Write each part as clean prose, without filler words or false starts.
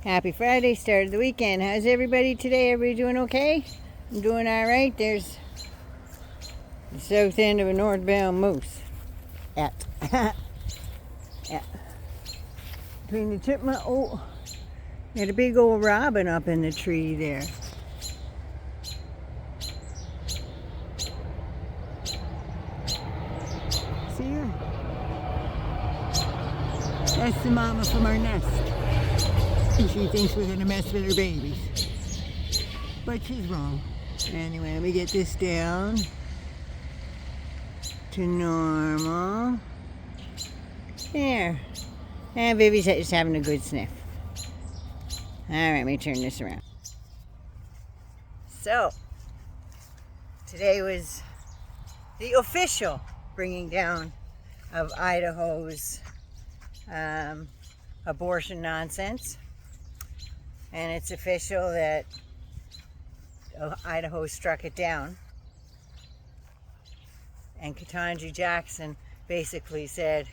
Happy Friday, start of the weekend. How's everybody today? Everybody doing okay? I'm doing all right. There's the south end of a northbound moose. Yeah. Between the chipmunk, got a big old robin up in the tree there. See her? That's the mama from our nest. She thinks we're gonna mess with her babies, but she's wrong. Anyway, let me get this down to normal. There. And baby's just having a good sniff. Alright, let me turn this around. So, today was the official bringing down of Idaho's abortion nonsense. And it's official that Idaho struck it down. And Ketanji Jackson basically said,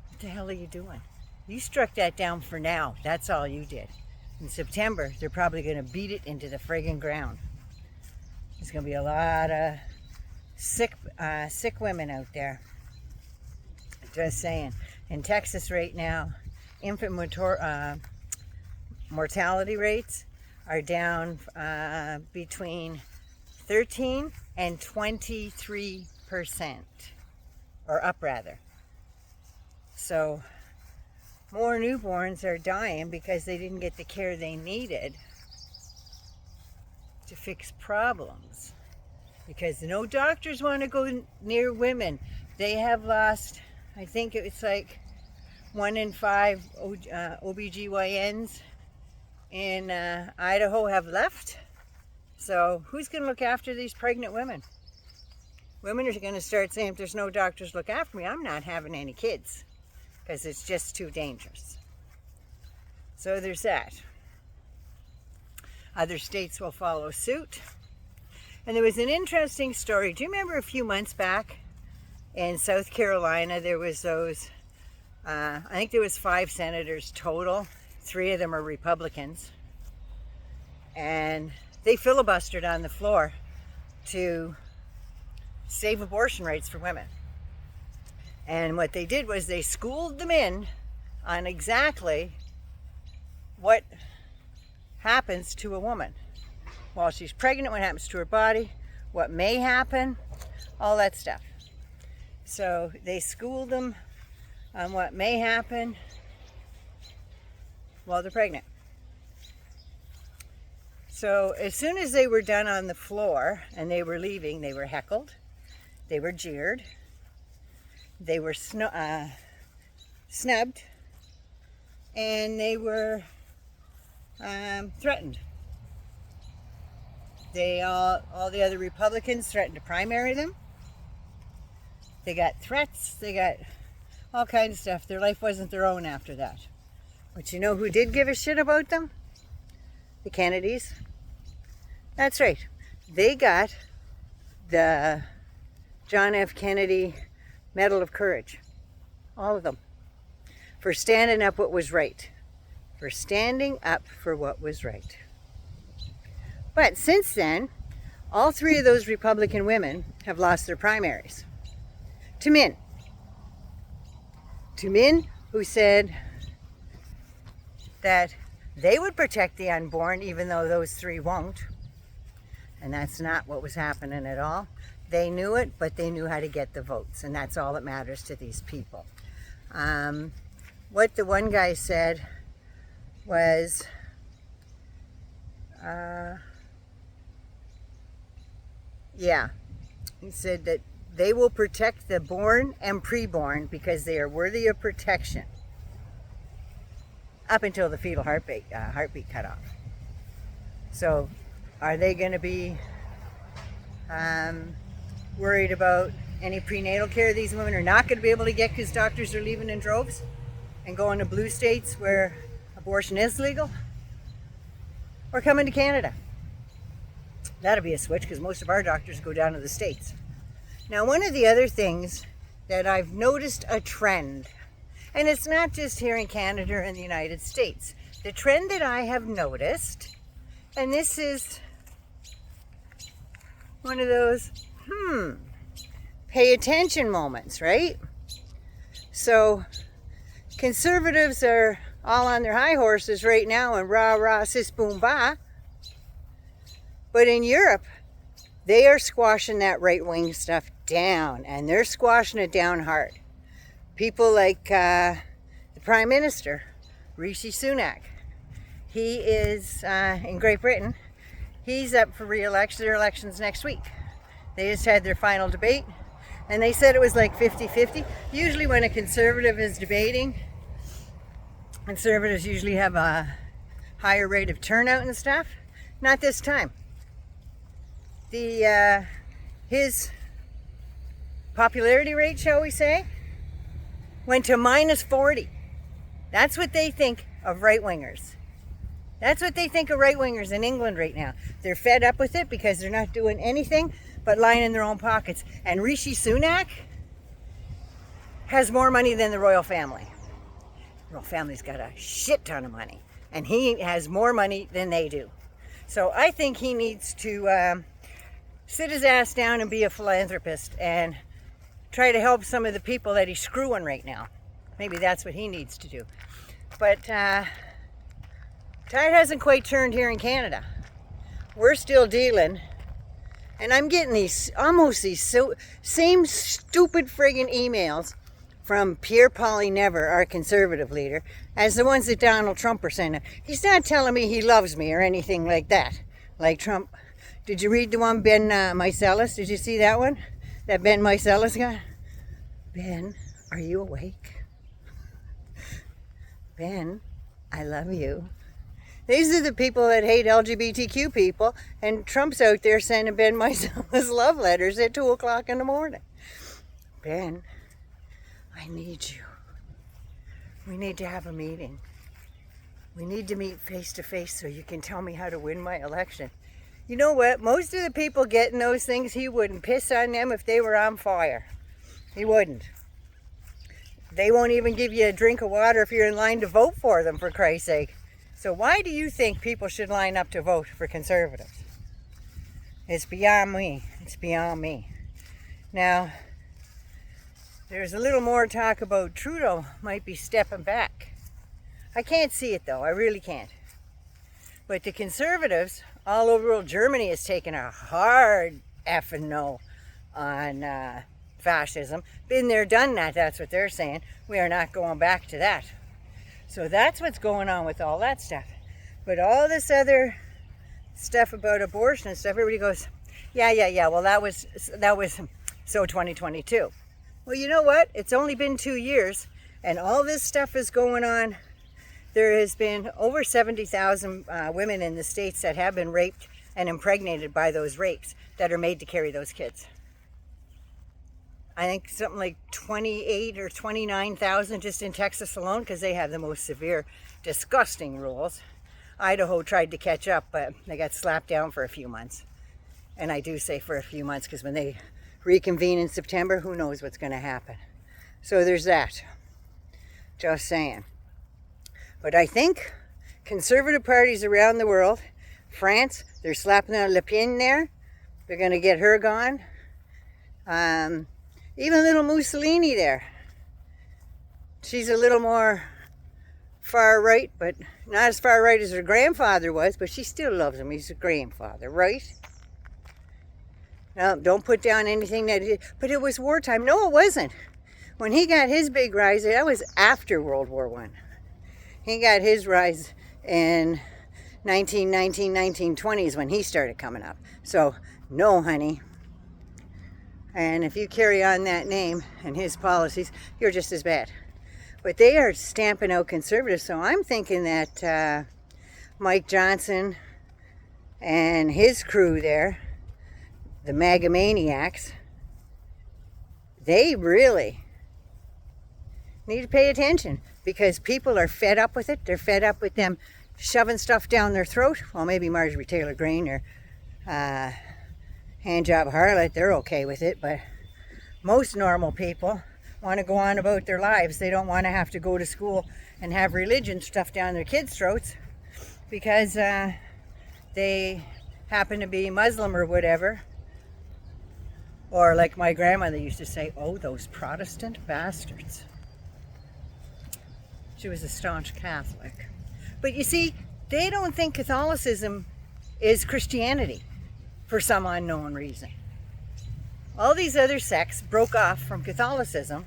what the hell are you doing? You struck that down for now. That's all you did. In September, they're probably going to beat it into the friggin' ground. There's going to be a lot of sick women out there. Just saying. In Texas right now, infant mortality rates are down between 13 and 23%, or up rather. So more newborns are dying because they didn't get the care they needed to fix problems. Because no doctors want to go near women. They have lost, I think it's like 1 in 5 OBGYNs in Idaho have left. So who's going to look after these pregnant women? Women are going to start saying, if there's no doctors look after me, I'm not having any kids, because it's just too dangerous. So there's that. Other states will follow suit. And there was an interesting story. Do you remember a few months back in South Carolina, there was those, I think there was 5 senators total. 3 of them are Republicans. And they filibustered on the floor to save abortion rights for women. And what they did was they schooled them in on exactly what happens to a woman while she's pregnant, what happens to her body, what may happen, all that stuff. So they schooled them on what may happen while they're pregnant. So as soon as they were done on the floor and they were leaving, they were heckled, they were jeered, they were snubbed, and they were threatened. All the other Republicans threatened to primary them. They got threats, they got all kinds of stuff. Their life wasn't their own after that. But you know who did give a shit about them? The Kennedys. That's right. They got the John F. Kennedy Medal of Courage. All of them. For standing up what was right. For standing up for what was right. But since then, all 3 of those Republican women have lost their primaries. To men. To men who said that they would protect the unborn even though those 3 won't. And that's not what was happening at all. They knew it, but they knew how to get the votes, and that's all that matters to these people. What the one guy said was, he said that they will protect the born and preborn because they are worthy of protection up until the fetal heartbeat cut off. So are they going to be worried about any prenatal care these women are not going to be able to get because doctors are leaving in droves and going to blue states where abortion is legal? Or coming to Canada? That'll be a switch because most of our doctors go down to the States. Now, one of the other things that I've noticed a trend, and it's not just here in Canada and the United States, the trend that I have noticed, and this is one of those, pay attention moments, right? So conservatives are all on their high horses right now and rah rah sis boom bah. But in Europe, they are squashing that right-wing stuff down, and they're squashing it down hard. People like the Prime Minister, Rishi Sunak. He is in Great Britain. He's up for re-election. Their election's next week. They just had their final debate, and they said it was like 50-50. Usually when a conservative is debating, conservatives usually have a higher rate of turnout and stuff. Not this time. His popularity rate, shall we say, went to -40. That's what they think of right-wingers. That's what they think of right-wingers in England right now. They're fed up with it because they're not doing anything but lying in their own pockets. And Rishi Sunak has more money than the royal family. The royal family's got a shit ton of money, and he has more money than they do. So I think he needs to sit his ass down and be a philanthropist and try to help some of the people that he's screwing right now. Maybe that's what he needs to do. But tide hasn't quite turned here in Canada. We're still dealing, and I'm getting these same stupid friggin' emails from Pierre Poilievre, our conservative leader, as the ones that Donald Trump are sending. He's not telling me he loves me or anything like that, like Trump. Did you read the one, Ben Mycelis? Did you see that one? That Ben Mycelis got? Ben, are you awake? Ben, I love you. These are the people that hate LGBTQ people, and Trump's out there sending Ben Mycelis love letters at 2 o'clock in the morning. Ben, I need you. We need to have a meeting. We need to meet face to face so you can tell me how to win my election. You know what? Most of the people getting those things, he wouldn't piss on them if they were on fire. He wouldn't. They won't even give you a drink of water if you're in line to vote for them, for Christ's sake. So why do you think people should line up to vote for conservatives? It's beyond me. It's beyond me. Now, there's a little more talk about Trudeau might be stepping back. I can't see it though. I really can't. But the conservatives all over Germany is taking a hard effing no on fascism. Been there, done that, that's what they're saying. We are not going back to that. So that's what's going on with all that stuff. But all this other stuff about abortion and stuff, everybody goes, yeah, well that was so 2022. Well, you know what? It's only been 2 years, and all this stuff is going on. There has been over 70,000 women in the States that have been raped and impregnated by those rapes that are made to carry those kids. I think something like 28 or 29,000 just in Texas alone, because they have the most severe, disgusting rules. Idaho tried to catch up, but they got slapped down for a few months. And I do say for a few months, because when they reconvene in September, who knows what's going to happen. So there's that. Just saying. But I think conservative parties around the world, France, they're slapping on Le Pen there. They're going to get her gone. Even little Mussolini there. She's a little more far right, but not as far right as her grandfather was, but she still loves him. He's a grandfather, right? No, don't put down anything that he did. But it was wartime. No, it wasn't. When he got his big rise, that was after World War I. He got his rise in 1920s when he started coming up. So, no, honey. And if you carry on that name and his policies, you're just as bad. But they are stamping out conservatives. So I'm thinking that Mike Johnson and his crew there, the MAGA maniacs, they really need to pay attention, because people are fed up with it. They're fed up with them shoving stuff down their throat. Well, maybe Marjorie Taylor Greene or handjob harlot, they're okay with it, but most normal people want to go on about their lives. They don't want to have to go to school and have religion stuffed down their kids' throats because they happen to be Muslim or whatever. Or like my grandmother used to say, oh, those Protestant bastards. She was a staunch Catholic. But you see, they don't think Catholicism is Christianity for some unknown reason. All these other sects broke off from Catholicism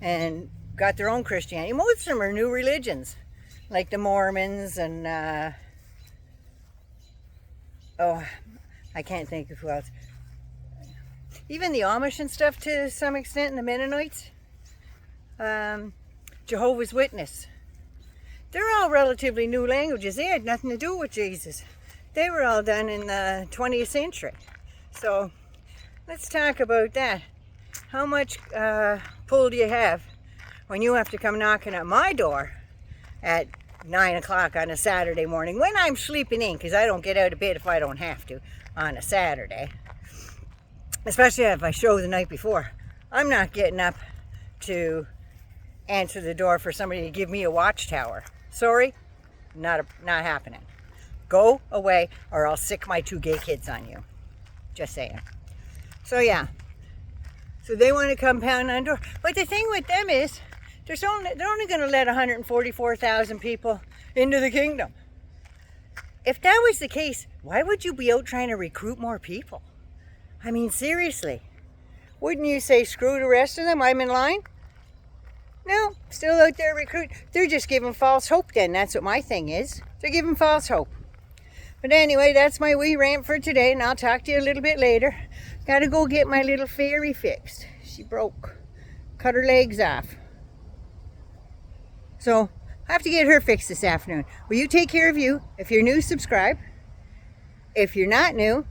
and got their own Christianity. Most of them are new religions, like the Mormons and, I can't think of who else. Even the Amish and stuff to some extent, and the Mennonites. Jehovah's Witness. They're all relatively new languages. They had nothing to do with Jesus. They were all done in the 20th century. So let's talk about that. How much pull do you have when you have to come knocking at my door at 9 o'clock on a Saturday morning when I'm sleeping in, because I don't get out of bed if I don't have to on a Saturday. Especially if I show the night before. I'm not getting up to answer the door for somebody to give me a watchtower. Sorry, not happening. Go away or I'll sick my 2 gay kids on you. Just saying. So yeah. So they want to come pound on door. But the thing with them is, they're only going to let 144,000 people into the kingdom. If that was the case, why would you be out trying to recruit more people? I mean, seriously. Wouldn't you say, screw the rest of them, I'm in line? No, still out there recruiting. They're just giving false hope then. That's what my thing is. They're giving false hope. But anyway, that's my wee rant for today, and I'll talk to you a little bit later. Gotta go get my little fairy fixed. She broke. Cut her legs off. So, I have to get her fixed this afternoon. Will you take care of you? If you're new, subscribe. If you're not new,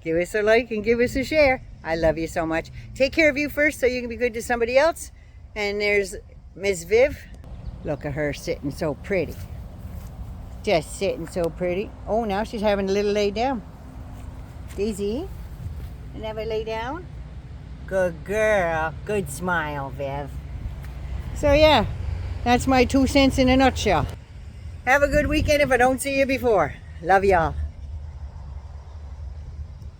give us a like and give us a share. I love you so much. Take care of you first so you can be good to somebody else. And there's Miss Viv. Look at her sitting so pretty. Just sitting so pretty. Oh, now she's having a little lay down. Daisy, and have a lay down. Good girl. Good smile, Viv. So yeah, that's my 2 cents in a nutshell. Have a good weekend if I don't see you before. Love y'all.